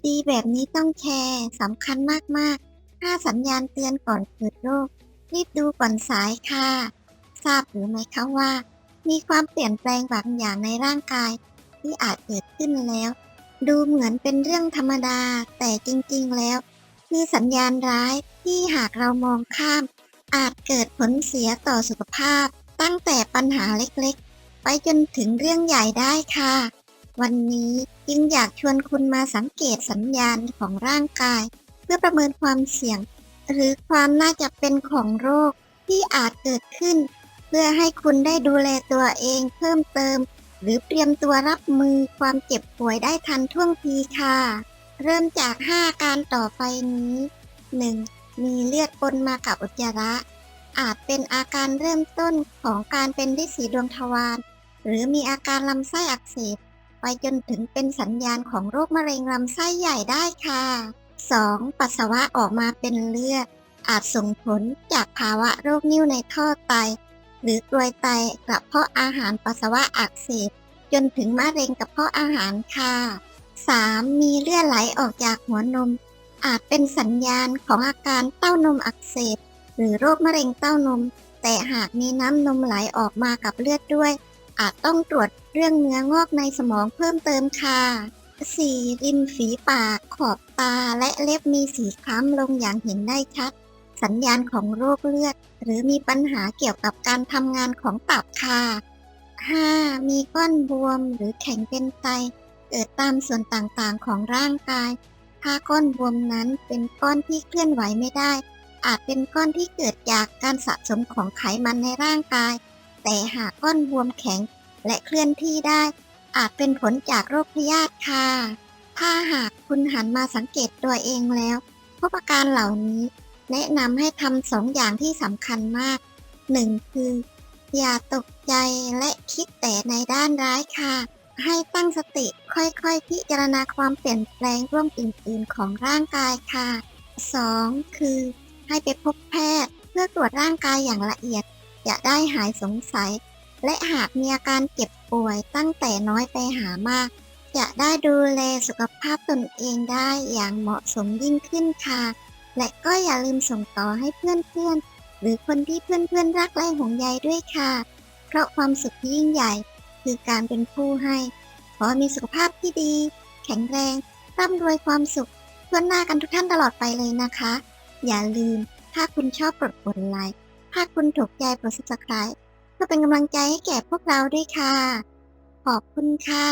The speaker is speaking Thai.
ดีๆแบบนี้ต้องแชร์สำคัญมากๆถ้าสัญญาณเตือนก่อนเกิดโรครีบดูก่อนสายค่ะทราบหรือไม่คะว่ามีความเปลี่ยนแปลงบางอย่างในร่างกายที่อาจเกิดขึ้นแล้วดูเหมือนเป็นเรื่องธรรมดาแต่จริงๆแล้วคือสัญญาณร้ายที่หากเรามองข้ามอาจเกิดผลเสียต่อสุขภาพตั้งแต่ปัญหาเล็กๆไปจนถึงเรื่องใหญ่ได้ค่ะ วันนี้จึงอยากชวนคุณมาสังเกตสัญญาณของร่างกายเพื่อประเมินความเสี่ยงหรือความน่าจะเป็นของโรคที่อาจเกิดขึ้นเพื่อให้คุณได้ดูแลตัวเองเพิ่มเติมหรือเตรียมตัวรับมือความเจ็บป่วยได้ทันท่วงทีค่ะเริ่มจาก5อาการต่อไปนี้ 1. มีเลือดปนมากับอุจจาระอาจเป็นอาการเริ่มต้นของการเป็นฤทธิ์สีดวงทวารหรือมีอาการลำไส้อักเสบไปจนถึงเป็นสัญญาณของโรคมะเร็งลำไส้ใหญ่ได้ค่ะ 2. ปัสสาวะออกมาเป็นเลือดอาจส่งผลจากภาวะโรคนิ่วในท่อไตหรือกรวยไตกระเพาะอาหารปัสสาวะอักเสบจนถึงมะเร็งกระเพาะอาหารค่ะ 3. มีเลือดไหลออกจากหัวนมอาจเป็นสัญญาณของอาการเต้านมอักเสบหรือโรคมะเร็งเต้านมแต่หากมีน้ำนมไหลออกมากับเลือดด้วยอาจต้องตรวจเรื่องเนื้องอกในสมองเพิ่มเติมค่ะ 4. ริมฝีปากขอบตาและเล็บมีสีคล้ำลงอย่างเห็นได้ชัดสัญญาณของโรคเลือดหรือมีปัญหาเกี่ยวกับการทำงานของตับค่ะ 5. มีก้อนบวมหรือแข็งเป็นไตเกิดตามส่วนต่างๆของร่างกายถ้าก้อนบวมนั้นเป็นก้อนที่เคลื่อนไหวไม่ได้อาจเป็นก้อนที่เกิดจากการสะสมของไขมันในร่างกายแต่หากก้อนบวมแข็งและเคลื่อนที่ได้อาจเป็นผลจากโรคพยาธิค่ะถ้าหากคุณหันมาสังเกตตัวเองแล้วพบอาการเหล่านี้แนะนำให้ทำ2อย่างที่สำคัญมาก1คืออย่าตกใจและคิดแต่ในด้านร้ายค่ะให้ตั้งสติค่อยๆพิจารณาความเปลี่ยนแปลงร่วมอื่นๆของร่างกายค่ะ2คือให้ไปพบแพทย์เพื่อตรวจร่างกายอย่างละเอียดจะได้หายสงสัยและหากมีอาการเจ็บป่วยตั้งแต่น้อยไปหามากจะได้ดูแลสุขภาพตนเองได้อย่างเหมาะสมยิ่งขึ้นค่ะและก็อย่าลืมส่งต่อให้เพื่อนๆหรือคนที่เพื่อนๆรักและห่วงใยด้วยค่ะเพราะความสุขที่ยิ่งใหญ่คือการเป็นผู้ให้ขอมีสุขภาพที่ดีแข็งแรงร่ำรวยความสุขทั่วหน้ากันทุกท่านตลอดไปเลยนะคะอย่าลืมถ้าคุณชอบกดไลค์ถ้าคุณถูกใจกด Subscribe เพื่อเป็นกำลังใจให้แก่พวกเราด้วยค่ะ ขอบคุณค่ะ